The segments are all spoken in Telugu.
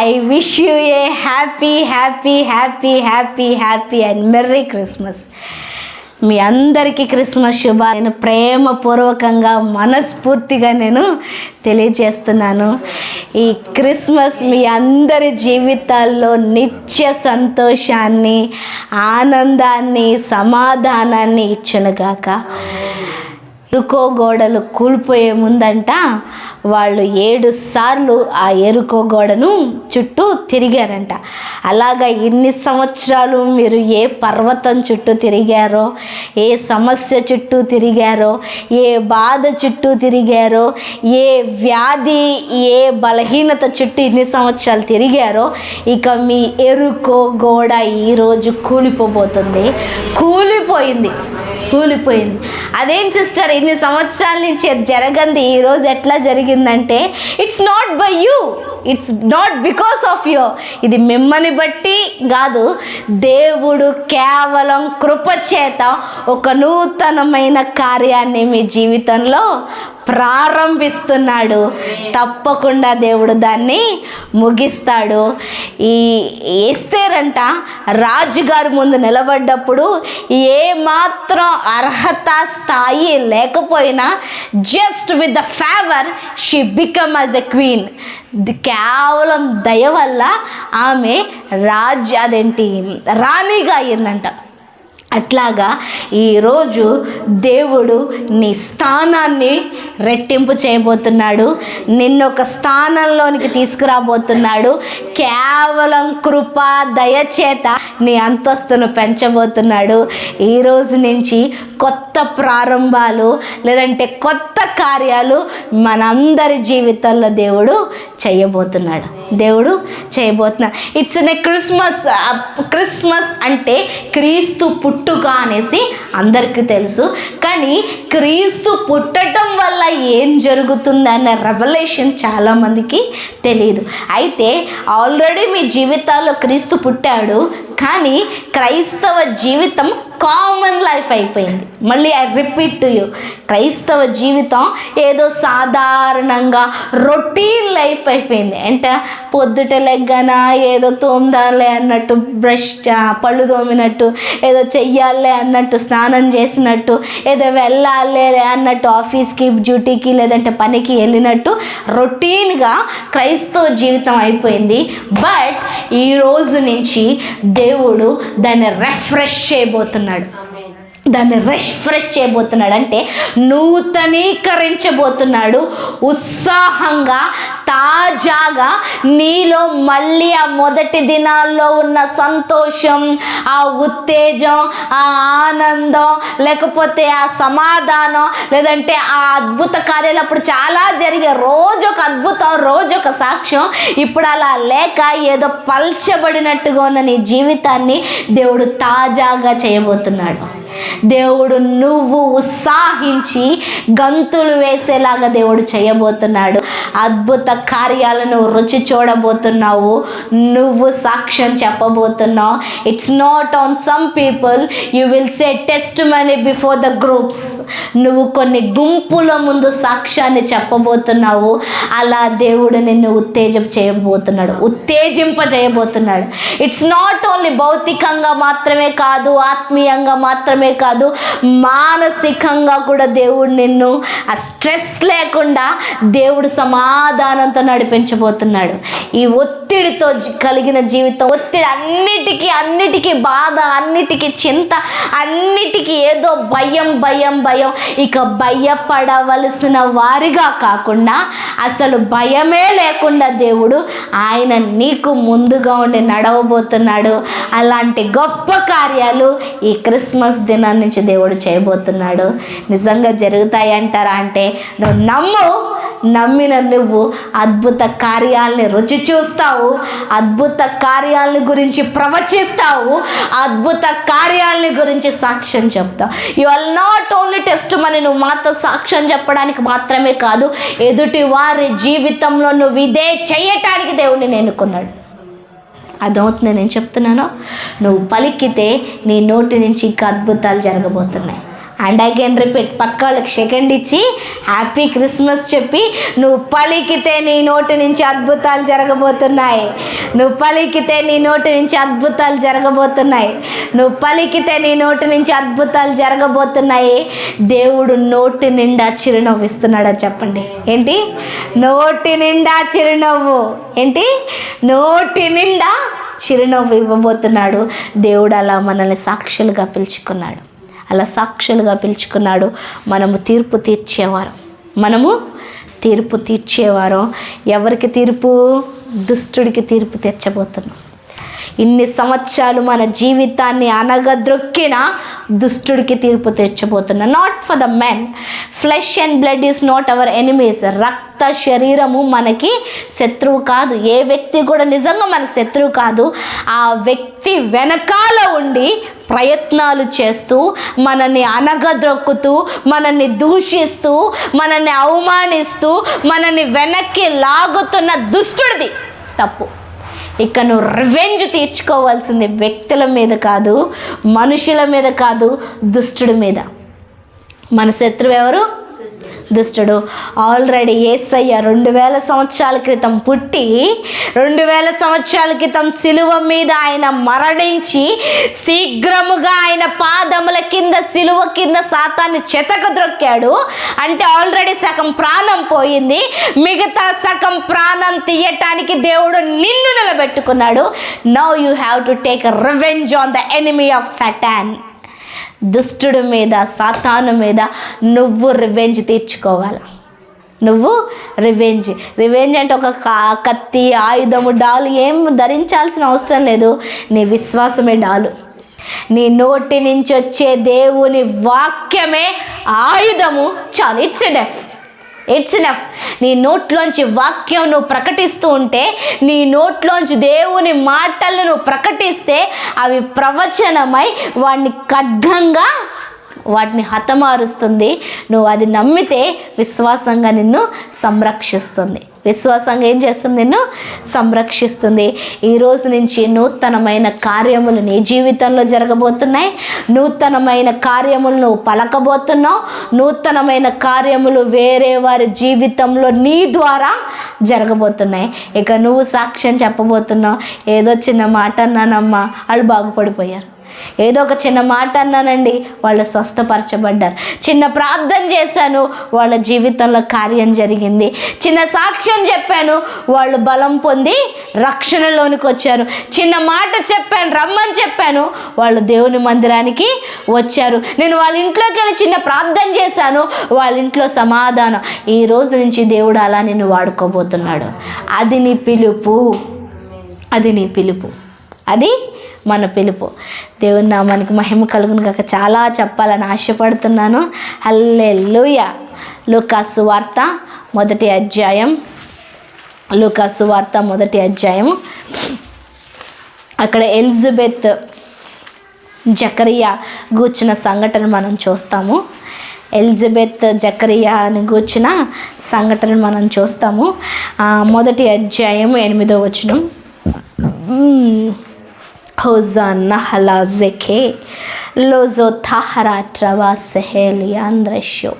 I wish you a happy happy happy happy happy and merry Christmas. మీ అందరికీ క్రిస్మస్ నేను ప్రేమపూర్వకంగా మనస్ఫూర్తిగా నేను తెలియజేస్తున్నాను. ఈ క్రిస్మస్ మీ అందరి జీవితాల్లో నిత్య సంతోషాన్ని, ఆనందాన్ని, సమాధానాన్ని ఇచ్చునుగాక. ఎరుకో గోడలు కూలిపోయే ముందంట వాళ్ళు 7 సార్లు ఆ ఎరుకో గోడను చుట్టూ తిరిగారంట. అలాగా ఇన్ని సంవత్సరాలు మీరు ఏ పర్వతం చుట్టూ తిరిగారో, ఏ సమస్య చుట్టూ తిరిగారో, ఏ బాధ చుట్టూ తిరిగారో, ఏ వ్యాధి, ఏ బలహీనత చుట్టూ ఇన్ని సంవత్సరాలు తిరిగారో, ఇక మీ ఎరుకో గోడ ఈరోజు కూలిపోబోతుంది. కూలిపోయింది. అదేం సిస్టర్, ఇన్ని సంవత్సరాల నుంచి జరగంది ఈరోజు ఎట్లా జరిగిందంటే, it's not by you, it's not because of you. ఇది మిమ్మల్ని బట్టి కాదు, దేవుడు కేవలం కృప చేత ఒక నూతనమైన కార్యాన్ని మీ జీవితంలో ప్రారంభిస్తున్నాడు. తప్పకుండా దేవుడు దాన్ని ముగిస్తాడు. ఈ ఎస్తేరంట రాజుగారి ముందు నిలబడ్డప్పుడు ఏ మాత్రం అర్హత స్థాయి లేకపోయినా just with the favour she become as a queen. కేవలం దయ వల్ల ఆమె రాణిగా అయ్యిందంట. అట్లాగా ఈరోజు దేవుడు నీ స్థానాన్ని రెట్టింపు చేయబోతున్నాడు. నిన్ను ఒక స్థానంలోనికి తీసుకురాబోతున్నాడు. కేవలం కృప దయచేత నీ అంతస్తును పెంచబోతున్నాడు. ఈరోజు నుంచి కొత్త ప్రారంభాలు లేదంటే కొత్త కార్యాలు మనందరి జీవితంలో దేవుడు చేయబోతున్నాడు. ఇట్స్ ఎ క్రిస్మస్ అంటే క్రీస్తు పుట్టుక అనేసి అందరికీ తెలుసు. కానీ క్రీస్తు పుట్టడం వల్ల ఏం జరుగుతుంది అన్న రెవల్యూషన్ చాలామందికి తెలియదు. అయితే ఆల్రెడీ మీ జీవితాల్లో క్రీస్తు పుట్టాడు, కానీ క్రైస్తవ జీవితం కామన్ లైఫ్ అయిపోయింది. మళ్ళీ ఐ రిపీట్ టు యూ, క్రైస్తవ జీవితం ఏదో సాధారణంగా రొటీన్ లైఫ్ అయిపోయింది. అంటే పొద్దుట లెగ్గన ఏదో తోమదాలే అన్నట్టు, పళ్ళు తోమినట్టు, ఏదో చెయ్యాలే అన్నట్టు, స్నానం చేసినట్టు, ఏదో వెళ్ళాలే అన్నట్టు, ఆఫీస్కి డ్యూటీకి లేదంటే పనికి వెళ్ళినట్టు రొటీన్గా క్రైస్తవ జీవితం అయిపోయింది. బట్ ఈ రోజు నుంచి దేవుడు దాన్ని రిఫ్రెష్ చేయబోతున్నాడు. అంటే నూతనీకరించబోతున్నాడు. ఉత్సాహంగా, తాజాగా నీలో మళ్ళీ ఆ మొదటి దినాల్లో ఉన్న సంతోషం, ఆ ఉత్తేజం, ఆ ఆనందం, లేకపోతే ఆ సమాధానం, లేదంటే ఆ అద్భుత కార్యాలు అప్పుడు చాలా జరిగే, రోజు ఒక అద్భుతం, రోజు ఒక సాక్ష్యం. ఇప్పుడు అలా లేక ఏదో పల్చబడినట్టుగా ఉన్న నీ జీవితాన్ని దేవుడు తాజాగా చేయబోతున్నాడు. దేవుడు నువ్వు ఉత్సాహించి గంతులు వేసేలాగా దేవుడు చేయబోతున్నాడు. అద్భుత కార్యాలను రుచి చూడబోతున్నావు. నువ్వు సాక్ష్యం చెప్పబోతున్నావు. It's not on some people, you will say testimony before the groups. నువ్వు కొన్ని గుంపుల ముందు సాక్ష్యాన్ని చెప్పబోతున్నావు. అలా దేవుడు నిన్ను ఉత్తేజింపజేయబోతున్నాడు. ఇట్స్ నాట్ ఓన్లీ భౌతికంగా మాత్రమే కాదు, ఆత్మీయంగా మాత్రమే కాదు, మానసికంగా కూడా దేవుడు నిన్ను ఆ స్ట్రెస్ లేకుండా దేవుడు సమాధానంతో నడిపించబోతున్నాడు. ఈ ఒత్తిడితో కలిగిన జీవితం, ఒత్తిడి అన్నిటికీ బాధ, అన్నిటికీ చింత, అన్నిటికీ ఏదో భయం. ఇక భయపడవలసిన వారిగా కాకుండా అసలు భయమే లేకుండా దేవుడు ఆయన నీకు ముందుగా ఉండి నడవబోతున్నాడు. అలాంటి గొప్ప కార్యాలు ఈ క్రిస్మస్ దినం నుంచి దేవుడు చేయబోతున్నాడు. నిజంగా జరుగుతాయి అంటారా అంటే నువ్వు నమ్మిన నువ్వు అద్భుత కార్యాలని రుచి చూస్తావు. అద్భుత కార్యాలని గురించి ప్రవచిస్తావు. అద్భుత కార్యాలని గురించి సాక్ష్యం చెప్తావు. You are not only testimony, నువ్వు మాత్రం సాక్ష్యం చెప్పడానికి మాత్రమే కాదు, ఎదుటి వారి జీవితంలో నువ్వు ఇదే చేయటానికి దేవుడిని ఎన్నుకున్నాడు. అదవుతుంది నేను చెప్తున్నాను. నువ్వు పలికితే నీ నోటి నుంచి ఇంకా అద్భుతాలు జరగబోతున్నాయి. And again repeat. పక్క వాళ్ళకి సెకండ్ ఇచ్చి హ్యాపీ క్రిస్మస్ చెప్పి, నువ్వు పలికితే నీ నోటి నుంచి అద్భుతాలు జరగబోతున్నాయి. నువ్వు పలికితే నీ నోటి నుంచి అద్భుతాలు జరగబోతున్నాయి. నువ్వు పలికితే నీ నోటి నుంచి అద్భుతాలు జరగబోతున్నాయి. దేవుడు నోటి నిండా చిరునవ్వు ఇస్తున్నాడని చెప్పండి. ఏంటి? నోటి నిండా చిరునవ్వు. ఏంటి? నోటి నిండా చిరునవ్వు ఇవ్వబోతున్నాడు. దేవుడు అలా మనల్ని సాక్షులుగా పిలుచుకున్నాడు. అలా సాక్షులుగా పిలుచుకున్నాడు. మనము తీర్పు తీర్చేవారం. ఎవరికి తీర్పు? దుష్టుడికి తీర్పు తెచ్చబోతున్నాం. ఇన్ని సంవత్సరాలు మన జీవితాన్ని అనగద్రొక్కిన దుష్టుడికి తీర్పు తెచ్చబోతున్నా. Not for the men. Flesh and blood is not our enemies. రక్త శరీరము మనకి శత్రువు కాదు. ఏ వ్యక్తి కూడా నిజంగా మనకు శత్రువు కాదు. ఆ వ్యక్తి వెనకాల ఉండి ప్రయత్నాలు చేస్తూ, మనల్ని అనగద్రొక్కుతూ, మనల్ని దూషిస్తూ, మనల్ని అవమానిస్తూ, మనల్ని వెనక్కి లాగుతున్న దుష్టుడిది తప్పు. ఇక నువ్వు రివెంజ్ తీర్చుకోవాల్సింది వ్యక్తుల మీద కాదు, మనుషుల మీద కాదు, దుష్టుడి మీద. మన శత్రువు ఎవరు? దుష్టుడు. ఆల్రెడీ యేసయ్య 2000 సంవత్సరాల క్రితం పుట్టి, 2000 సంవత్సరాల క్రితం సిలువ మీద ఆయన మరణించి, శీఘ్రముగా ఆయన పాదముల కింద, సిలువ కింద సాతాన్ని చెతకద్రొక్కాడు. అంటే ఆల్రెడీ సగం ప్రాణం పోయింది. మిగతా సగం ప్రాణం తీయటానికి దేవుడు నిన్ను నిలబెట్టుకున్నాడు. Now you have to take revenge on the enemy of Satan. దుష్టుడి మీద, సాతాను మీద నువ్వు రివెంజ్ తీర్చుకోవాలి. నువ్వు రివెంజ్ అంటే ఒక కత్తి, ఆయుధము, డాలు ఏం ధరించాల్సిన అవసరం లేదు. నీ విశ్వాసమే డాలు. నీ నోటి నుంచి వచ్చే దేవుని వాక్యమే ఆయుధము. చాలు. It's enough. నీ నోట్లోంచి వాక్యం నువ్వు ప్రకటిస్తూ ఉంటే, నీ నోట్లోంచి దేవుని మాటలను నువ్వు ప్రకటిస్తే, అవి ప్రవచనమై వాడిని ఖడ్గంగా వాటిని హతమారుస్తుంది. నువ్వు అది నమ్మితే విశ్వాసంగా నిన్ను సంరక్షిస్తుంది. విశ్వాసంగా ఏం చేస్తుంది? నిన్ను సంరక్షిస్తుంది. ఈరోజు నుంచి నూతనమైన కార్యములు నీ జీవితంలో జరగబోతున్నాయి. నూతనమైన కార్యములు నువ్వు పలకబోతున్నావు. నూతనమైన కార్యములు వేరే వారి జీవితంలో నీ ద్వారా జరగబోతున్నాయి. ఇక నువ్వు సాక్ష్యం చెప్పబోతున్నావు. ఏదో చిన్న మాట అన్నానమ్మా, వాళ్ళు బాగుపడిపోయారు. ఏదో ఒక చిన్న మాట అన్నానండి, వాళ్ళు స్వస్థపరచబడ్డారు. చిన్న ప్రార్థన చేశాను, వాళ్ళ జీవితంలో కార్యం జరిగింది. చిన్న సాక్ష్యం చెప్పాను, వాళ్ళు బలం పొంది రక్షణలోనికి వచ్చారు. చిన్న మాట చెప్పాను, రమ్మని చెప్పాను, వాళ్ళు దేవుని మందిరానికి వచ్చారు. నేను వాళ్ళ ఇంట్లోకి వెళ్ళి చిన్న ప్రార్థన చేశాను, వాళ్ళ ఇంట్లో సమాధానం. ఈ రోజు నుంచి దేవుడు అలా నిన్ను వాడుకోబోతున్నాడు. అది నీ పిలుపు. అది మన పిలుపు. దేవుని నామానికి మహిమ కలుగును గాక. చాలా చెప్పాలని ఆశపడుతున్నాను. హల్లెలూయా. లూకాసు వార్త మొదటి అధ్యాయం. అక్కడ ఎలిజబెత్, జకరియా గూర్చిన సంఘటన మనం చూస్తాము. ఎలిజబెత్, జకరియాని గూర్చిన సంఘటన మనం చూస్తాము. మొదటి అధ్యాయం 8వ వచనం. హోజాన్నా హలా జెకే లోజో థాహరా ట్రవా సెహేలియాంద్రష్యో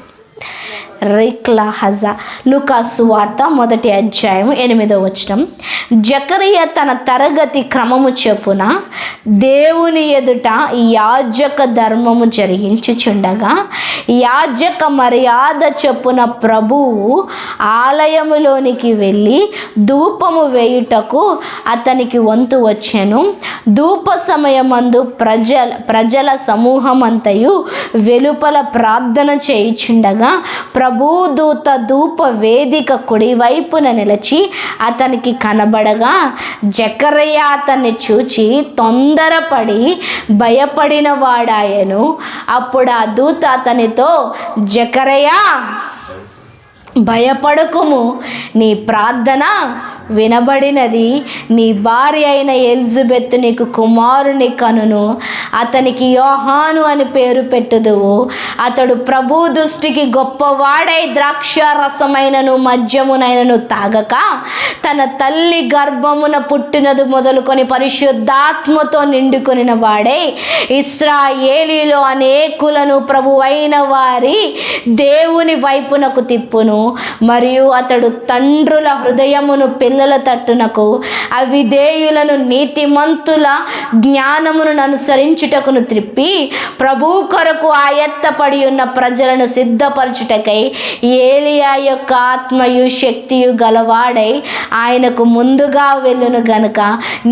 రిక్లా హజా. లూకాసు వార్త మొదటి అధ్యాయం 8వ వచనం. జకరియా తన తరగతి క్రమము చొప్పున దేవుని ఎదుట యాజక ధర్మము జరిగించుచుండగా, యాజక మర్యాద చొప్పున ప్రభువు ఆలయములోనికి వెళ్ళి ధూపము వేయుటకు అతనికి వంతు వచ్చెను. ధూప సమయమందు ప్రజల సమూహమంతయు వెలుపల ప్రార్థన చేయుచుండగా, ప్రభుదూత ధూప వేదిక కుడివైపున నిలిచి అతనికి కనబడగా, జకరియా అతన్ని చూచి తొందరపడి భయపడిన వాడాయను. అప్పుడు ఆ దూత అతనితో, జకరియా భయపడకుము, నీ ప్రార్థన వినబడినది, నీ భార్య అయిన ఎలిజబెత్ నీకు కుమారుని కనును, అతనికి యోహాను అని పేరు పెట్టుదువు. అతడు ప్రభు దృష్టికి గొప్పవాడై ద్రాక్ష రసమైనను మద్యమునైనను తాగక తన తల్లి గర్భమున పుట్టినది మొదలుకొని పరిశుద్ధాత్మతో నిండుకొనిన వాడై ఇశ్రాయేలీలో అనేకులను ప్రభువైన వారి దేవుని వైపునకు తిప్పును. మరియు అతడు తండ్రుల హృదయమును పిల్లల తట్టునకు, అవిధేయులను నీతిమంతుల జ్ఞానమును అనుసరించుటకును త్రిప్పి, ప్రభు కొరకు ఆయత్తపడి ఉన్న ప్రజలను సిద్ధపరచుటకై ఏలియా యొక్క ఆత్మయు శక్తియు గలవాడై ఆయనకు ముందుగా వెళ్ళును గనుక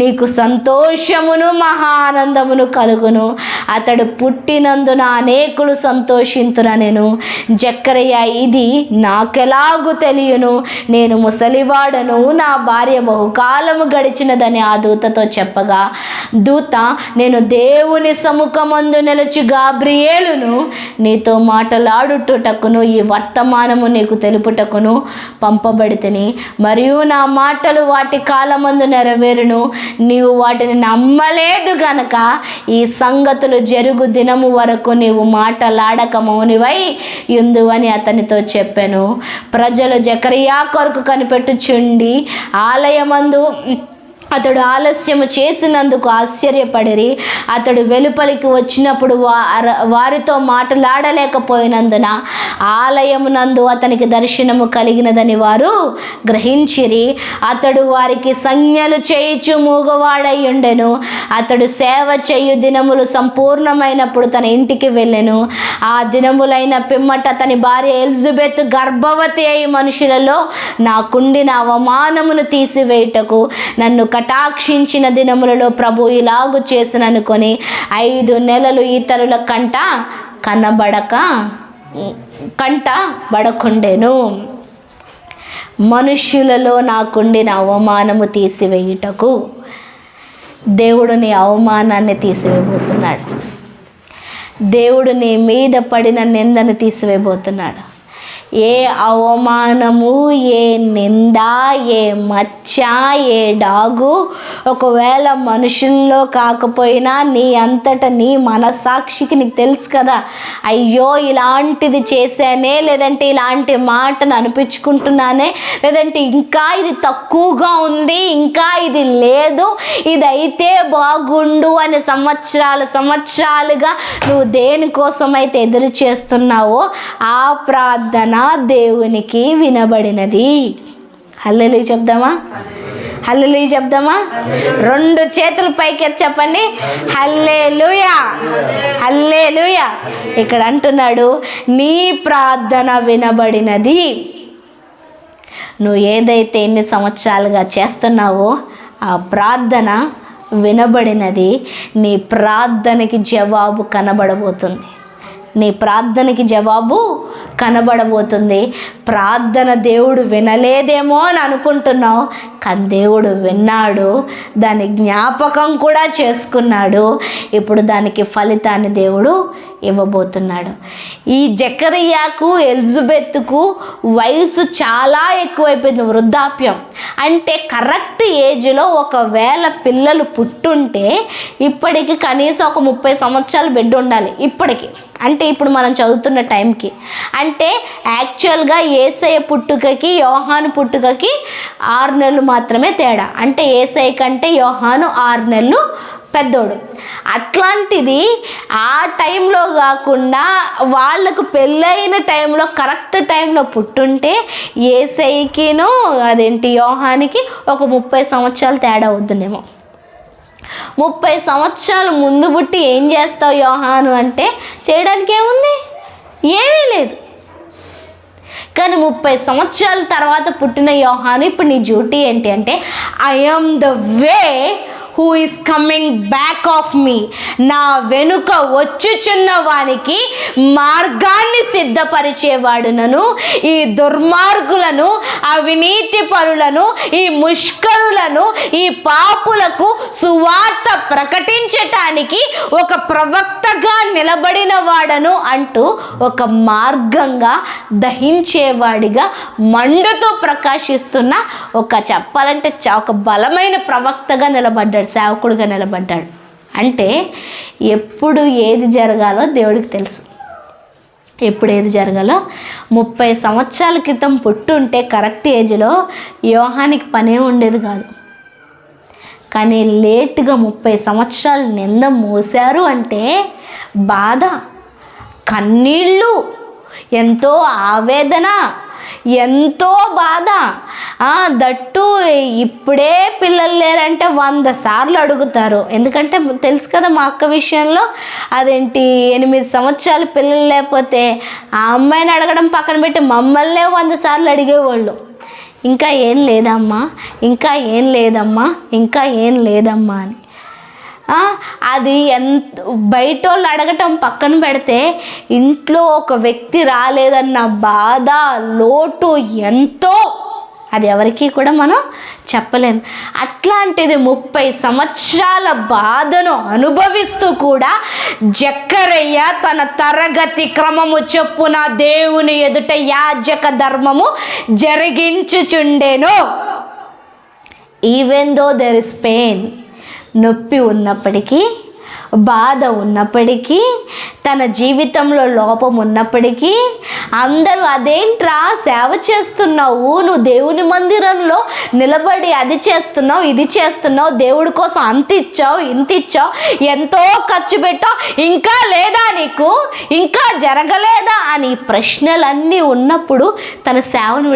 నీకు సంతోషమును మహా ఆనందమును కలుగును. అతడు పుట్టినందున అనేకులు సంతోషింతురనెను. జక్కరయ్య, ఇది నాకెలాగు తెలియను? నేను ముసలివాడను, నా భార్య బహుకాలము గడిచినదని ఆ దూతతో చెప్పగా, దూత, నేను దేవుని సముఖమందు నిలిచి గాబ్రియేలును నీతో మాటలాడుటకును ఈ వర్తమానము నీకు తెలుపుటకును పంపబడితిని. మరియు నా మాటలు వాటి కాలమందు నెరవేరును. నీవు వాటిని నమ్మలేదు గనక ఈ సంగతులు జరుగు దినము వరకు నీవు మాటలాడక మౌనివై యుందువని అతనితో చెప్పాను. ప్రజలు జకరియా కొరకు కనిపెట్టుచుండి ఆలయమందు అతడు ఆలస్యము చేసినందుకు ఆశ్చర్యపడిరి. అతడు వెలుపలికి వచ్చినప్పుడు వారితో మాట్లాడలేకపోయినందున ఆలయమునందు అతనికి దర్శనము కలిగినదని వారు గ్రహించిరి. అతడు వారికి సంజ్ఞలు చేయుచు మూగవాడై ఉండెను. అతడు సేవ చేయు దినములు సంపూర్ణమైనప్పుడు తన ఇంటికి వెళ్ళెను. ఆ దినములైన పిమ్మట అతని భార్య ఎలిజబెత్ గర్భవతి అయి మనుషులలో నాకుండిన అవమానమును తీసివేయుటకు నన్ను కటాక్షించిన దినములలో ప్రభు ఇలాగు చేసిననుకొని 5 నెలలు ఇతరుల కంట బడకుండెను. మనుష్యులలో నాకుండిన అవమానము తీసివేయుటకు దేవుడు నీ అవమానాన్ని తీసివేయబోతున్నాడు. దేవుడు నీ మీద పడిన నిందను తీసివేయబోతున్నాడు. ఏ అవమానము, ఏ నింద, ఏ మచ్చ, ఏ డాగు ఒకవేళ మనుషుల్లో కాకపోయినా నీ అంతటా నీ మనస్సాక్షికి నీకు తెలుసు కదా, అయ్యో ఇలాంటిది చేశానే, లేదంటే ఇలాంటి మాటను అనిపించుకుంటున్నానే, లేదంటే ఇంకా ఇది తక్కువగా ఉంది, ఇంకా ఇది లేదు, ఇదైతే బాగుండు అని సంవత్సరాలుగా నువ్వు దేనికోసమైతే ఎదురు చేస్తున్నావో ఆ ప్రార్థన దేవునికి వినబడినది. హల్లెలూయా చెప్దామా? హల్లెలూయా చెప్దామా? 2 చేతులు పైకి చెప్పండి, హల్లెలూయా, హల్లెలూయా. ఇక్కడ అంటున్నాడు, నీ ప్రార్థన వినబడినది. నువ్వు ఏదైతే ఎన్ని సంవత్సరాలుగా చేస్తున్నావో ఆ ప్రార్థన వినబడినది. నీ ప్రార్థనకి జవాబు కనబడబోతుంది. నీ ప్రార్థనకి జవాబు కనబడబోతుంది. ప్రార్థన దేవుడు వినలేదేమో అని అనుకుంటున్నావు, కానీ దేవుడు విన్నాడు, దాని జ్ఞాపకం కూడా చేసుకున్నాడు. ఇప్పుడు దానికి ఫలితాన్ని దేవుడు ఇవ్వబోతున్నాడు. ఈ జకరియాకు ఎలిజబెత్కు వయసు చాలా ఎక్కువైపోయింది, వృద్ధాప్యం. అంటే కరెక్ట్ ఏజ్లో ఒకవేళ పిల్లలు పుట్టుంటే ఇప్పటికి కనీసం ఒక 30 సంవత్సరాలు బిడ్డ ఉండాలి ఇప్పటికి. అంటే ఇప్పుడు మనం చదువుతున్న టైంకి. అంటే యాక్చువల్గా యేసయ్య పుట్టుకకి యోహాను పుట్టుకకి 6 నెలలు మాత్రమే తేడా. అంటే యేసయ్య కంటే యోహాను 6 నెలలు పెద్దోడు. అట్లాంటిది ఆ టైంలో కాకుండా వాళ్ళకు పెళ్ళైన టైంలో కరెక్ట్ టైంలో పుట్టుంటే యేసయ్యకిను యోహానికి ఒక 30 సంవత్సరాలు తేడా అవుతుందేమో. 30 సంవత్సరాలు ముందు పుట్టి ఏం చేస్తావు యోహాను అంటే చేయడానికి ఏముంది? ఏమీ లేదు. కానీ 30 సంవత్సరాల తర్వాత పుట్టిన యోహాను ఇప్పుడు నీ డ్యూటీ ఏంటి అంటే, I am the way who is coming back of me, నా వెనుక వచ్చుచున్న వానికి మార్గాన్ని సిద్ధపరిచేవాడునను, ఈ దుర్మార్గులను, అవినీతి పరులను, ఈ ముష్కరులను, ఈ పాపులకు సువార్త ప్రకటించటానికి ఒక ప్రవక్తగా నిలబడిన వాడను అంటూ ఒక మార్గంగా దహించేవాడిగా మండుతో ప్రకాశిస్తున్న చెప్పాలంటే ఒక బలమైన ప్రవక్తగా నిలబడ్డాడు, సేవకుడిగా నిలబడ్డాడు. అంటే ఎప్పుడు ఏది జరగాలో దేవుడికి తెలుసు. ఎప్పుడు ఏది జరగాలో 30 సంవత్సరాల క్రితం పుట్టుంటే కరెక్ట్ ఏజ్లో యోహానికి పనే ఉండేది కాదు. కానీ లేటుగా 30 సంవత్సరాలు నింద మోసారు అంటే బాధ, కన్నీళ్ళు, ఎంతో ఆవేదన, ఎంతో బాధ. దట్టు ఇప్పుడే పిల్లలు లేరంటే 100 సార్లు అడుగుతారు. ఎందుకంటే తెలుసు కదా మా అక్క విషయంలో, అదేంటి 8 సంవత్సరాలు పిల్లలు లేకపోతే ఆ అమ్మాయిని అడగడం పక్కన పెట్టి మమ్మల్నే 100 సార్లు అడిగేవాళ్ళు. ఇంకా ఏం లేదమ్మా, ఇంకా ఏం లేదమ్మా, ఇంకా ఏం లేదమ్మా అని. అది బయట వాళ్ళు అడగటం పక్కన పెడితే ఇంట్లో ఒక వ్యక్తి రాలేదన్న బాధ, లోటు ఎంతో, అది ఎవరికి కూడా మనం చెప్పలేము. అట్లాంటిది 30 సంవత్సరాల బాధను అనుభవిస్తూ కూడా జక్కరయ్య తన తరగతి క్రమము చొప్పున దేవుని ఎదుట యాజక ధర్మము జరిగించుచుండెను. Even though there is pain, నొప్పి ఉన్నప్పటికీ, బాధ ఉన్నప్పటికీ, తన జీవితంలో లోపం ఉన్నప్పటికీ, అందరూ అదేంట్రా సేవ చేస్తున్నావు, నువ్వు దేవుని మందిరంలో నిలబడి అది చేస్తున్నావు, ఇది చేస్తున్నావు, దేవుడి కోసం అంత ఇచ్చావు, ఇంత ఇచ్చావు, ఎంతో ఖర్చు పెట్టావు, ఇంకా లేదా నీకు, ఇంకా జరగలేదా అని ప్రశ్నలన్నీ ఉన్నప్పుడు తన సేవను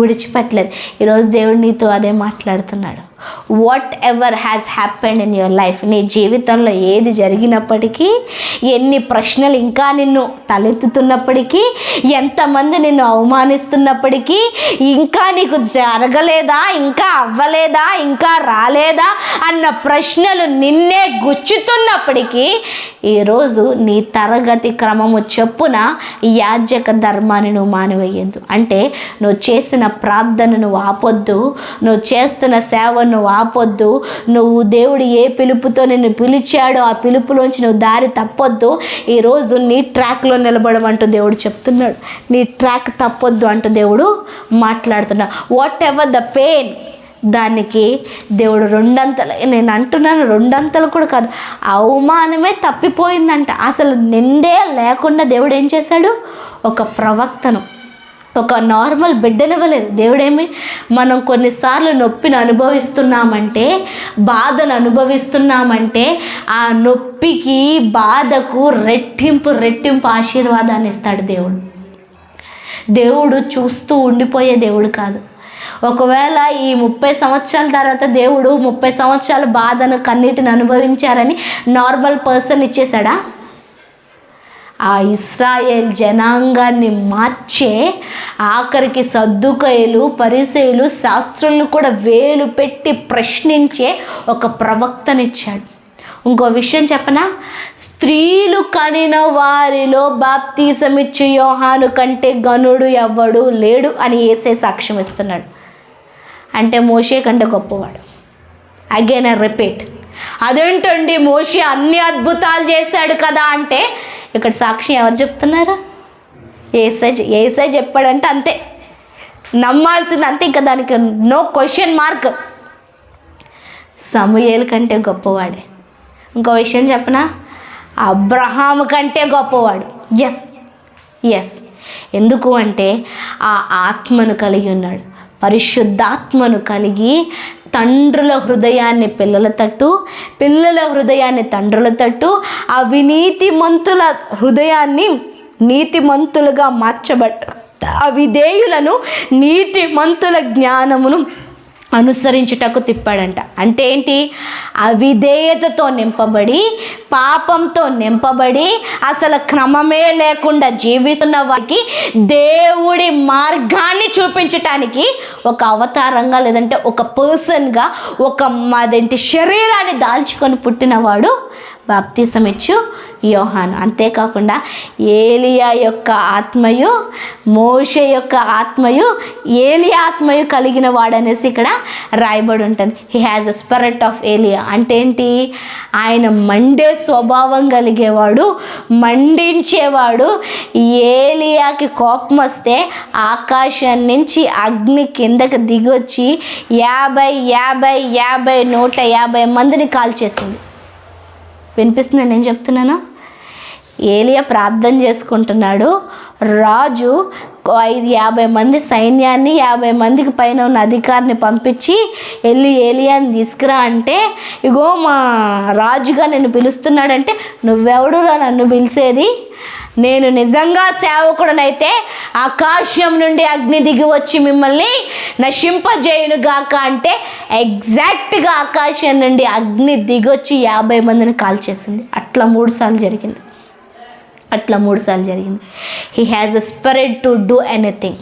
విడిచిపెట్టలేదు. ఈరోజు దేవుడు నీతో అదే మాట్లాడుతున్నాడు. What ever has happened in your life, నీ జీవితంలో ఏది జరిగినప్పటికీ, ఎన్ని ప్రశ్నలు ఇంకా నిన్ను తలెత్తుతున్నప్పటికీ, ఎంతమంది నిన్ను అవమానిస్తున్నప్పటికీ, ఇంకా నీకు జరగలేదా, ఇంకా అవ్వలేదా, ఇంకా రాలేదా అన్న ప్రశ్నలు నిన్నే గుచ్చుతున్నప్పటికీ, ఈరోజు నీ తరగతి క్రమము చొప్పున యాజక ధర్మాన్ని నువ్వు మానివేయద్దు. అంటే నువ్వు చేసిన ప్రార్థన నువ్వు ఆపొద్దు, నువ్వు చేస్తున్న సేవను నువ్వు ఆపొద్దు, నువ్వు దేవుడు ఏ పిలుపుతో నిన్ను పిలిచాడో ఆ పిలుపులోంచి నువ్వు దారి తప్పొద్దు. ఈరోజు నీ ట్రాక్లో నిలబడమంటూ దేవుడు చెప్తున్నాడు, నీ ట్రాక్ తప్పొద్దు అంటూ దేవుడు మాట్లాడుతున్నాడు. వాట్ ఎవర్ ద పెయిన్, దానికి దేవుడు 2 అంతలు, నేను అంటున్నాను 2 అంతలు కూడా కాదు, అవమానమే తప్పిపోయిందంట. అసలు నిందే లేకుండా దేవుడు ఏం చేశాడు, ఒక ప్రవక్తను, ఒక నార్మల్ బిడ్డనివ్వలేదు. దేవుడేమి, మనం కొన్నిసార్లు నొప్పిని అనుభవిస్తున్నామంటే, బాధను అనుభవిస్తున్నామంటే, ఆ నొప్పికి బాధకు రెట్టింపు ఆశీర్వాదాన్ని ఇస్తాడు దేవుడు. దేవుడు చూస్తూ ఉండిపోయే దేవుడు కాదు. ఒకవేళ ఈ 30 సంవత్సరాల తర్వాత దేవుడు 30 సంవత్సరాల బాధను, కన్నీటిని అనుభవించారని నార్మల్ పర్సన్ ఇచ్చేశాడా? ఆ ఇశ్రాయేల్ జనాంగాన్ని మార్చే, ఆఖరికి సద్దుకయ్యులు, పరిసయ్యులు, శాస్త్రులను కూడా వేలు పెట్టి ప్రశ్నించే ఒక ప్రవక్తనిచ్చాడు. ఇంకో విషయం చెప్పనా, స్త్రీలు కనిన వారిలో బాప్తీసమిచ్చు యోహాను కంటే గనుడు ఎవ్వడు లేడు అని యేసే సాక్ష్యం ఇస్తున్నాడు. అంటే మోషే కంటే గొప్పవాడు. అగైన్ ఐ రిపీట్, అదేంటండి మోషే అన్ని అద్భుతాలు చేశాడు కదా అంటే, ఇక్కడ సాక్ష్యం ఎవరు చెప్తున్నారు? యేసయ్య చెప్పాడంటే అంతే, నమ్మాల్సింది అంతే, ఇంకా దానికి నో క్వశ్చన్ మార్క్. సమూయేలు కంటే గొప్పవాడే. ఇంకో విషయం చెప్పనా, అబ్రహాము కంటే గొప్పవాడు. ఎస్ ఎందుకు అంటే ఆ ఆత్మను కలిగి ఉన్నాడు, పరిశుద్ధాత్మను కలిగి తండ్రుల హృదయాన్ని పిల్లల తట్టు, పిల్లల హృదయాన్ని తండ్రుల తట్టు, అవినీతిమంతుల హృదయాన్ని నీతిమంతులుగా మార్చబట్ట, అవిధేయులను నీతిమంతుల జ్ఞానమును అనుసరించుటకు తిప్పాడంట. అంటే ఏంటి? అవిధేయతతో నింపబడి, పాపంతో నింపబడి, అసలు క్రమమే లేకుండా జీవిస్తున్న వారికి దేవుడి మార్గాన్ని చూపించటానికి ఒక అవతారంగా, లేదంటే ఒక పర్సన్గా, శరీరాన్ని దాల్చుకొని పుట్టినవాడు బాప్తిసం ఇచ్చు యోహాను. అంతేకాకుండా ఏలియా యొక్క ఆత్మయు, మోషే యొక్క ఆత్మయు, ఏలియా ఆత్మయు కలిగిన వాడనేసి ఇక్కడ రాయబడి ఉంటుంది. He has a spirit of ఏలియా. అంటే ఏంటి? ఆయన మండే స్వభావం కలిగేవాడు, మండించేవాడు. ఏలియాకి కోపం వస్తే ఆకాశం నుంచి అగ్ని కిందకి దిగొచ్చి 150 మందిని కాల్చేసింది. వినిపిస్తుంది నేను చెప్తున్నాను? ఏలియా ప్రార్థన చేసుకుంటున్నాడు. రాజు 50 మంది సైన్యాన్ని, 50 మందికి పైన ఉన్న అధికారిని పంపించి వెళ్ళి ఏలియాని తీసుకురా అంటే, ఇగో మా రాజుగా నేను పిలుస్తున్నాడంటే, నువ్వెవడురా నన్ను పిలిచేది? నేను నిజంగా సేవకుడనైతే ఆకాశం నుండి అగ్ని దిగి వచ్చి మిమ్మల్ని నశింపజేయునుగాక అంటే, ఎగ్జాక్ట్గా ఆకాశం నుండి అగ్ని దిగొచ్చి 50 మందిని కాల్చేసింది. అట్లా 3 సార్లు జరిగింది. He has a spirit to do anything.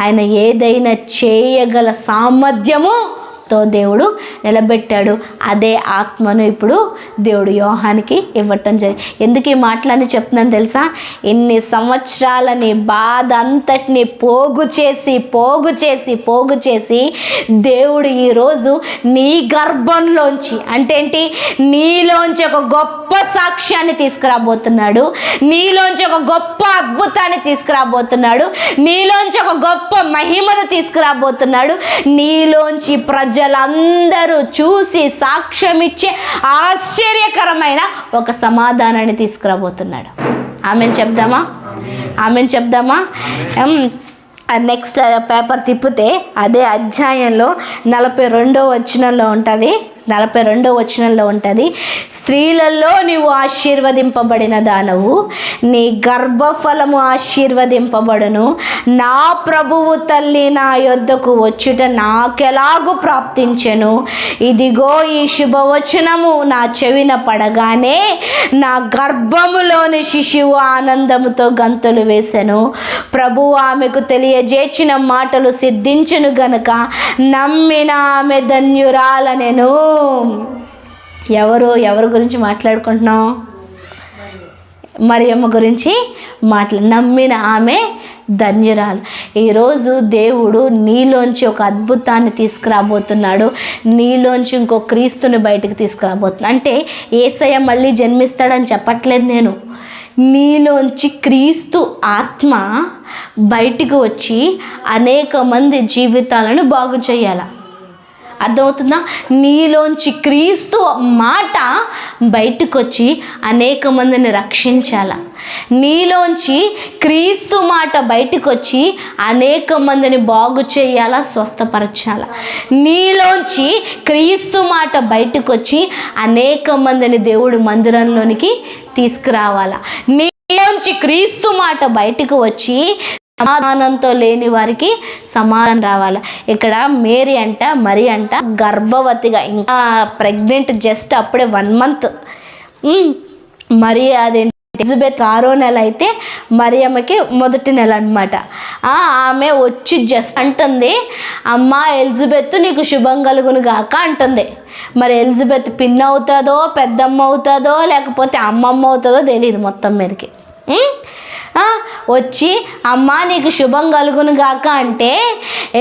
ఆయన ఏదైనా చేయగల సామర్థ్యముతో దేవుడు నిలబెట్టాడు. అదే ఆత్మను ఇప్పుడు దేవుడు యోహానికి ఇవ్వటం జరిగింది. ఎందుకు ఈ మాటలని చెప్తున్నాను తెలుసా? ఇన్ని సంవత్సరాలని బాధ అంతటిని పోగు చేసి దేవుడు ఈరోజు నీ గర్భంలోంచి, అంటే ఏంటి? నీలోంచి ఒక గొప్ప సాక్ష్యాన్ని తీసుకురాబోతున్నాడు. నీలోంచి ఒక గొప్ప అద్భుతాన్ని తీసుకురాబోతున్నాడు. నీలోంచి ఒక గొప్ప మహిమను తీసుకురాబోతున్నాడు. నీలోంచి ప్రజలందరూ చూసి సాక్ష్యం ఇచ్చే ఆశ్చర్యకరమైన ఒక సమాధానాన్ని తీసుకురాబోతున్నాడు. ఆమెన్ చెప్దామా? నెక్స్ట్ పేపర్ తిప్పితే అదే అధ్యాయంలో 42వ వచనంలో ఉంటుంది. స్త్రీలలో నీవు ఆశీర్వదింపబడిన దానవు, నీ గర్భఫలము ఆశీర్వదింపబడును. నా ప్రభువు తల్లి నా యొద్దకు వచ్చుట నాకెలాగు ప్రాప్తించెను. ఇదిగో ఈ శుభవచనము నా చెవిన పడగానే నా గర్భములోని శిశువు ఆనందముతో గంతులు వేసెను. ప్రభువు ఆమెకు తెలియజేసిన మాటలు సిద్ధించును గనుక నమ్మిన ఆమె ధన్యురాలనెను. ఎవరు గురించి మాట్లాడుకుంటున్నాం? మరియమ్మ గురించి నమ్మిన ఆమె ధన్యురాలు. ఈరోజు దేవుడు నీలోంచి ఒక అద్భుతాన్ని తీసుకురాబోతున్నాడు. నీలోంచి ఇంకో క్రీస్తుని బయటకు తీసుకురాబోతున్నాడు. అంటే యేసయ్య మళ్ళీ జన్మిస్తాడని చెప్పట్లేదు నేను. నీలోంచి క్రీస్తు ఆత్మ బయటికి వచ్చి అనేక మంది జీవితాలను బాగు చేయాల. అర్థమవుతుందా? నీలోంచి క్రీస్తు మాట బయటకు వచ్చి అనేక మందిని రక్షించాల. నీలోంచి క్రీస్తు మాట బయటకు వచ్చి అనేక మందిని బాగు చేయాలా, స్వస్థపరచాల. నీలోంచి క్రీస్తు మాట బయటకు వచ్చి అనేక మందిని దేవుడి మందిరంలోనికి తీసుకురావాలా. నీలోంచి క్రీస్తు మాట బయటకు వచ్చి సమాధానంతో లేని వారికి సమాధానం రావాలి. ఇక్కడ మరి అంట గర్భవతిగా, ఇంకా ప్రెగ్నెంట్, జస్ట్ అప్పుడే 1 month. మరి అదేంటి, ఎలిజబెత్ 6వ నెల అయితే మరియమ్మకి 1వ నెల అనమాట. ఆమె వచ్చి జస్ట్ అంటుంది, అమ్మా ఎలిజబెత్ నీకు శుభం కలుగును గాక అంటుంది. మరి ఎలిజబెత్ పిన్ అవుతుందో, పెద్దమ్మ అవుతుందో, లేకపోతే అమ్మమ్మ అవుతుందో తెలియదు. మొత్తం మీదకి వచ్చి అమ్మా నీకు శుభం కలుగును గాక అంటే,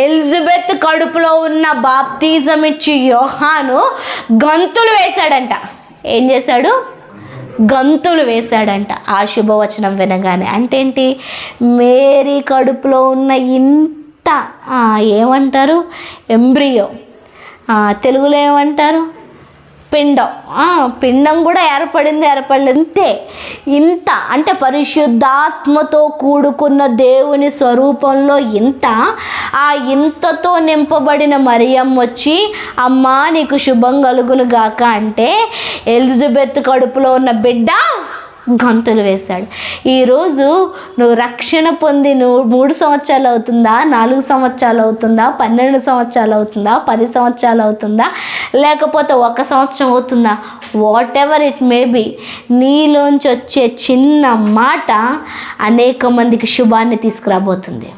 ఎలిజబెత్ కడుపులో ఉన్న బాప్తిజం ఇచ్చి యోహాను గంతులు వేశాడంట. ఏం చేశాడు? గంతులు వేశాడంట ఆ శుభవచనం వినగానే. అంటే ఏంటి? మేరీ కడుపులో ఉన్న ఇంత ఏమంటారు, ఎంబ్రియో, తెలుగులో ఏమంటారు, పిండం కూడా ఏర్పడలేదు. ఇంత అంటే పరిశుద్ధాత్మతో కూడుకున్న దేవుని స్వరూపంలో ఇంతతో నింపబడిన మరియమ్మ వచ్చి అమ్మా నీకు శుభం కలుగును గాక అంటే, ఎలిజబెత్ కడుపులో ఉన్న బిడ్డ గంతులు వేశాడు. ఈరోజు నువ్వు రక్షణ పొంది నువ్వు 3 సంవత్సరాలు అవుతుందా, 4 సంవత్సరాలు అవుతుందా, 12 సంవత్సరాలు అవుతుందా, 10 సంవత్సరాలు అవుతుందా, లేకపోతే 1 సంవత్సరం అవుతుందా, whatever it may be, నీలోంచి వచ్చే చిన్న మాట అనేక మందికి శుభాన్ని తీసుకురాబోతుంది.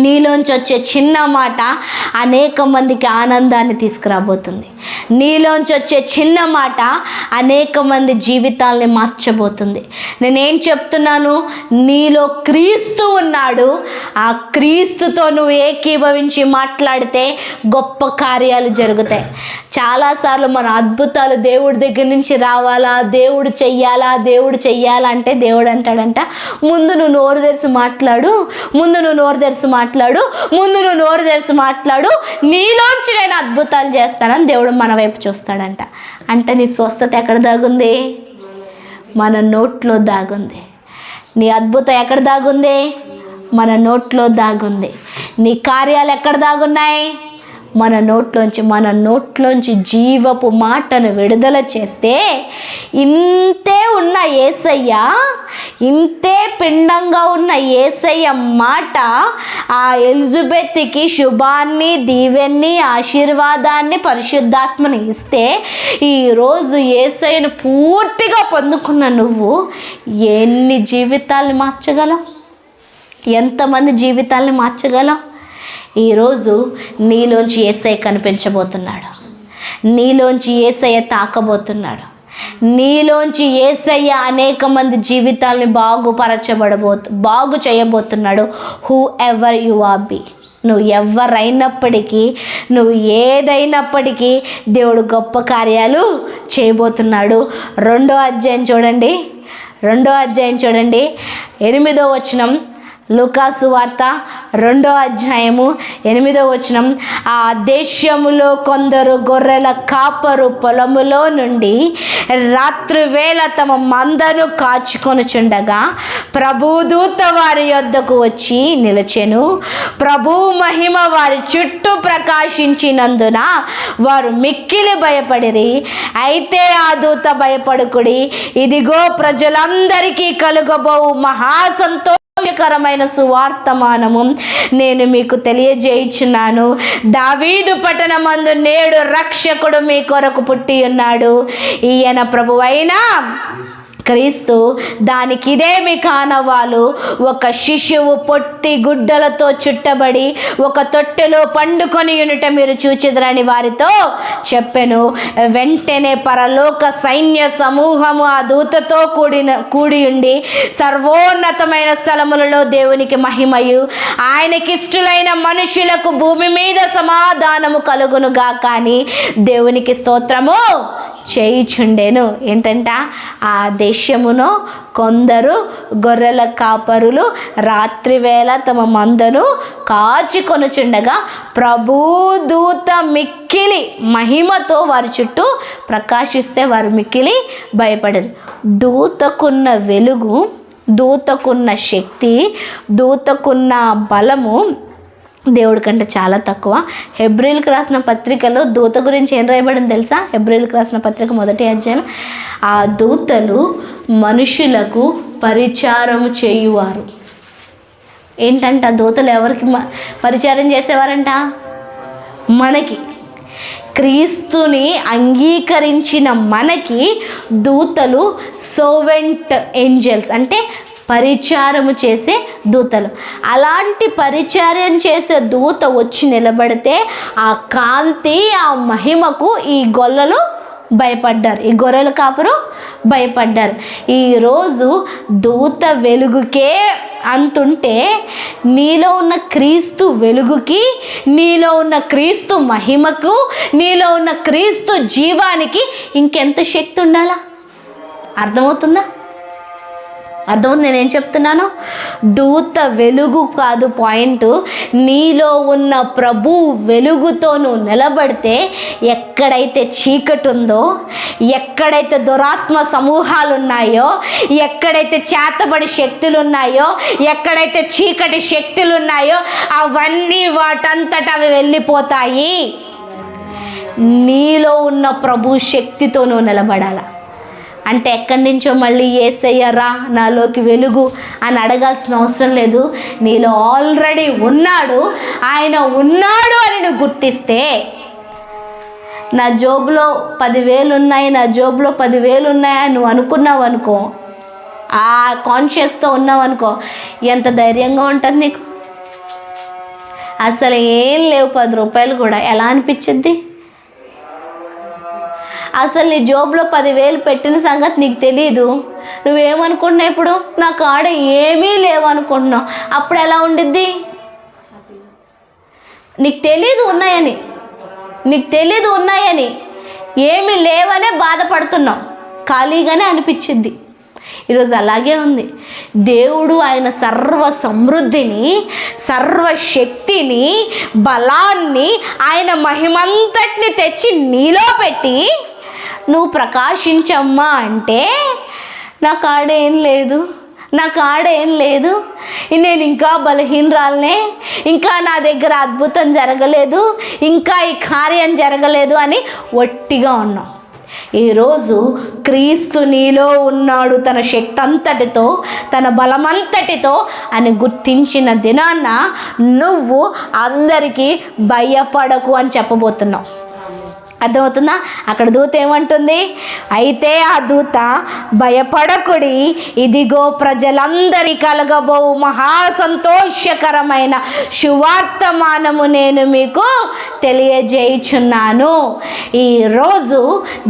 నీలోంచి వచ్చే చిన్న మాట అనేక మందికి ఆనందాన్ని తీసుకురాబోతుంది. నీలోంచి వచ్చే చిన్న మాట అనేక మంది జీవితాల్ని మార్చబోతుంది. నేనేం చెప్తున్నాను, నీలో క్రీస్తు ఉన్నాడు. ఆ క్రీస్తుతో నువ్వు ఏకీభవించి మాట్లాడితే గొప్ప కార్యాలు జరుగుతాయి. చాలాసార్లు మన అద్భుతాలు దేవుడి దగ్గర నుంచి రావాలా, దేవుడు చెయ్యాలా, దేవుడు చెయ్యాలా అంటే దేవుడు అంటాడంట, ముందు నువ్వు నోరు తెరిచి మాట్లాడు, ముందు నువ్వు నోరు తెరిచి మాట్లాడు, ముందు నువ్వు నోరు తెరిచి మాట్లాడు, నీలోంచి నేను అద్భుతాలు చేస్తానని దేవుడు మన వైపు చూస్తాడంట. అంటే నీ స్వస్థత ఎక్కడ దాగుంది? మన నోట్లో దాగుంది. నీ అద్భుతం ఎక్కడ దాగుంది? మన నోట్లో దాగుంది. నీ కార్యాలు ఎక్కడ దాగున్నాయి? మన నోట్లోంచి జీవపు మాటను విడుదల చేస్తే ఇంతే ఉన్న యేసయ్య, ఇంతే పిండంగా ఉన్న యేసయ్య మాట ఆ ఎలిజబెత్కి శుభాన్ని, దీవెన్ని, ఆశీర్వాదాన్ని, పరిశుద్ధాత్మని ఇస్తే ఈరోజు యేసయ్యను పూర్తిగా పొందుకున్న నువ్వు ఎన్ని జీవితాలను మార్చగలవు? ఎంతమంది జీవితాలను మార్చగలవు? ఈరోజు నీలోంచి యేసయ్య కనిపించబోతున్నాడు. నీలోంచి యేసయ్య తాకబోతున్నాడు. నీలోంచి యేసయ్య అనేక మంది జీవితాలని బాగు చేయబోతున్నాడు. Whoever you are be, నువ్వు ఎవరైనప్పటికీ, నువ్వు ఏదైనప్పటికీ దేవుడు గొప్ప కార్యాలు చేయబోతున్నాడు. 2వ అధ్యాయం చూడండి, 8వ వచనం, లూకాసు వార్త 2వ అధ్యాయము 8వ వచనం. ఆ దేశములో కొందరు గొర్రెల కాపరు పొలములో నుండి రాత్రి వేళ తమ మందను కాచుకొనుచుండగా ప్రభుదూత వారి యొద్దకు వచ్చి నిలిచెను. ప్రభు మహిమ వారి చుట్టూ ప్రకాశించినందున వారు మిక్కిలి భయపడిరి. అయితే ఆ దూత, భయపడుకుడి, ఇదిగో ప్రజలందరికీ కలుగబోవు మహాసంతోషకరమైన సువార్తమానము నేను మీకు తెలియజేయుచున్నాను. దావీదు పట్టణమందు నేడు రక్షకుడు మీ కొరకు పుట్టి ఉన్నాడు. ఈయన ప్రభువైన క్రీస్తు. దానికి ఇదేమి కానవాలు, ఒక శిశువు పొట్టి గుడ్డలతో చుట్టబడి ఒక తొట్టెలో పండుకొని ఉండుట మీరు చూచెదరని వారితో చెప్పెను. వెంటనే పరలోక సైన్య సమూహము ఆ దూతతో కూడి ఉండి సర్వోన్నతమైన స్థలములలో దేవునికి మహిమయు ఆయనకిష్టులైన మనుషులకు భూమి మీద సమాధానము కలుగునుగా కానీ దేవునికి స్తోత్రము చేయుచుండెను. ఏంటంట, ఆ దేశమును కొందరు గొర్రెల కాపరులు రాత్రివేళ తమ మందను కాచుకొనుచుండగా ప్రభుదూత మిక్కిలి మహిమతో వారి చుట్టూ ప్రకాశిస్తే వారు మిక్కిలి భయపడరు. దూతకున్న వెలుగు, దూతకున్న శక్తి, దూతకున్న బలము దేవుడి కంటే చాలా తక్కువ. హెబ్రీలకు రాసిన పత్రికలో దూత గురించి ఏం రాయబడింది తెలుసా? హెబ్రీలకు రాసిన పత్రిక 1వ అధ్యాయం, ఆ దూతలు మనుషులకు పరిచారము చేయువారు. ఏంటంట, దూతలు ఎవరికి పరిచారం చేసేవారంట? మనకి, క్రీస్తుని అంగీకరించిన మనకి దూతలు సర్వెంట్ ఏంజల్స్, అంటే పరిచారము చేసే దూతలు. అలాంటి పరిచారం చేసే దూత వచ్చి నిలబడితే ఆ కాంతి, ఆ మహిమకు ఈ గొల్లలు భయపడ్డారు, ఈ గొర్రెల కాపురు భయపడ్డారు. ఈరోజు దూత వెలుగుకే అంతుంటే నీలో ఉన్న క్రీస్తు వెలుగుకి, నీలో ఉన్న క్రీస్తు మహిమకు, నీలో ఉన్న క్రీస్తు జీవానికి ఇంకెంత శక్తి ఉండాలా? అర్థమవుతుందా? నేనేం చెప్తున్నాను? దూత వెలుగు కాదు పాయింట్. నీలో ఉన్న ప్రభు వెలుగుతో నువ్వు నిలబడితే ఎక్కడైతే చీకటి ఉందో, ఎక్కడైతే దురాత్మ సమూహాలు ఉన్నాయో, ఎక్కడైతే చేతబడి శక్తులు ఉన్నాయో, ఎక్కడైతే చీకటి శక్తులు ఉన్నాయో అవన్నీ వాటంతట అవి వెళ్ళిపోతాయి. నీలో ఉన్న ప్రభు శక్తితో నువ్వు నిలబడాల. అంటే ఎక్కడి నుంచో మళ్ళీ యేసయ్య రా నాలోకి వెలుగు అని అడగాల్సిన అవసరం లేదు. నీలో ఆల్రెడీ ఉన్నాడు. ఆయన ఉన్నాడు అని నువ్వు గుర్తిస్తే, నా జోబులో 10,000 ఉన్నాయి, నా జోబులో 10,000 ఉన్నాయని నువ్వు అనుకున్నావు అనుకో, ఆ కాన్షియస్తో ఉన్నావు అనుకో, ఎంత ధైర్యంగా ఉంటుంది నీకు. అసలు ఏం లేవు 10 రూపాయలు కూడా, ఎలా అనిపించింది? అసలు నీ జోబులో 10,000 పెట్టిన సంగతి నీకు తెలీదు. నువ్వేమనుకుంటున్నావు? ఇప్పుడు నా కాడ ఏమీ లేవు అనుకుంటున్నావు. అప్పుడు ఎలా ఉండిద్ది? నీకు తెలీదు ఉన్నాయని, నీకు తెలీదు ఉన్నాయని, ఏమీ లేవనే బాధపడుతున్నావు, ఖాళీగానే అనిపించింది. ఈరోజు అలాగే ఉంది. దేవుడు ఆయన సర్వ సమృద్ధిని, సర్వశక్తిని, బలాన్ని, ఆయన మహిమంతటిని తెచ్చి నీలో పెట్టి నువ్వు ప్రకాశించమ్మా అంటే, నా కాడ ఏం లేదు, నా కాడ ఏం లేదు, నేను ఇంకా బలహీనరాలనే, ఇంకా నా దగ్గర అద్భుతం జరగలేదు, ఇంకా ఈ కార్యం జరగలేదు అని ఒట్టిగా ఉన్నావు. ఈరోజు క్రీస్తు నీలో ఉన్నాడు తన శక్తి అంతటితో, తన బలమంతటితో అని గుర్తించిన దినాన నువ్వు అందరికీ భయపడకు అని చెప్పబోతున్నావు. అర్థమవుతుందా? అక్కడ దూత ఏమంటుంది? అయితే ఆ దూత, భయపడకుడి, ఇదిగో ప్రజలందరి కలగబో మహా సంతోషకరమైన సువార్తమానము నేను మీకు తెలియజేయుచున్నాను. ఈరోజు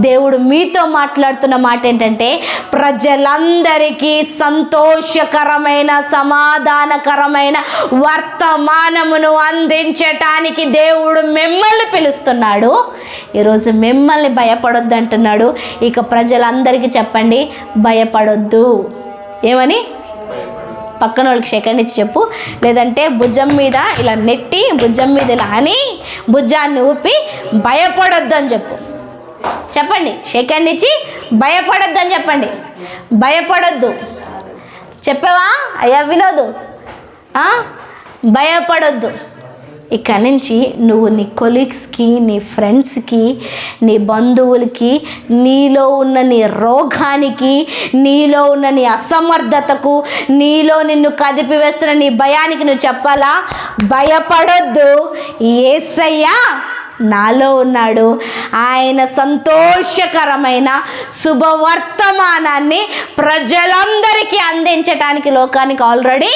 దేవుడు మీతో మాట్లాడుతున్న మాట ఏంటంటే, ప్రజలందరికీ సంతోషకరమైన, సమాధానకరమైన వర్తమానమును అందించటానికి దేవుడు మిమ్మల్ని పిలుస్తున్నాడు. ఈరోజు మిమ్మల్ని భయపడొద్దు అంటున్నాడు. ఇక ప్రజలందరికీ చెప్పండి, భయపడొద్దు. ఏమని? పక్కన వాళ్ళకి సెకండ్ ఇచ్చి చెప్పు, లేదంటే భుజం మీద ఇలా నెట్టి, భుజం మీద ఇలా అని, భుజాన్ని ఊపి భయపడొద్దు అని చెప్పు. చెప్పండి, సెకండ్ ఇచ్చి భయపడొద్దు అని చెప్పండి. భయపడొద్దు చెప్పావా అయ్యా వినోదు? భయపడొద్దు. ఇక నుంచి నువ్వు నీ కొలీగ్స్కి, నీ ఫ్రెండ్స్కి, నీ బంధువులకి, నీలో ఉన్న నీ రోగానికి, నీలో ఉన్న నీ అసమర్థతకు, నీలో నిన్ను కదిపివేస్తున్న నీ భయానికి నువ్వు చెప్పాలా? భయపడొద్దు, యేసయ్య నాలో ఉన్నాడు. ఆయన సంతోషకరమైన శుభవర్తమానాన్ని ప్రజలందరికీ అందించడానికి లోకానికి ఆల్రెడీ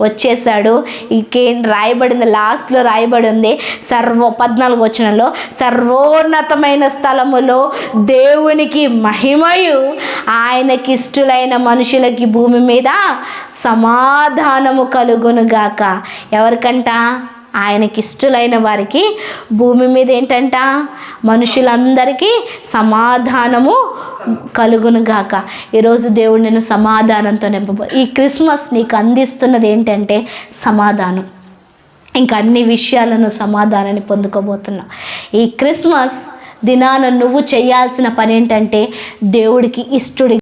వచ్చేసాడు. ఇంకేం రాయబడింది? లాస్ట్లో రాయబడి ఉంది 14వ వచనంలో, సర్వోన్నతమైన స్థలములో దేవునికి మహిమయు, ఆయనకి ఇష్టలైన మనుషులకి భూమి మీద సమాధానము కలుగునుగాక. ఎవరికంట? ఆయనకి ఇష్టలైన వారికి భూమి మీద ఏంటంట? మనుషులందరికీ సమాధానము కలుగునుగాక. ఈరోజు దేవుడు నేను సమాధానంతో ఈ క్రిస్మస్ నీకు అందిస్తున్నది ఏంటంటే సమాధానం. ఇంకా అన్ని విషయాలను సమాధానాన్ని పొందుకోబోతున్నా. ఈ క్రిస్మస్ దినాన నువ్వు చేయాల్సిన పని ఏంటంటే, దేవుడికి ఇష్టడి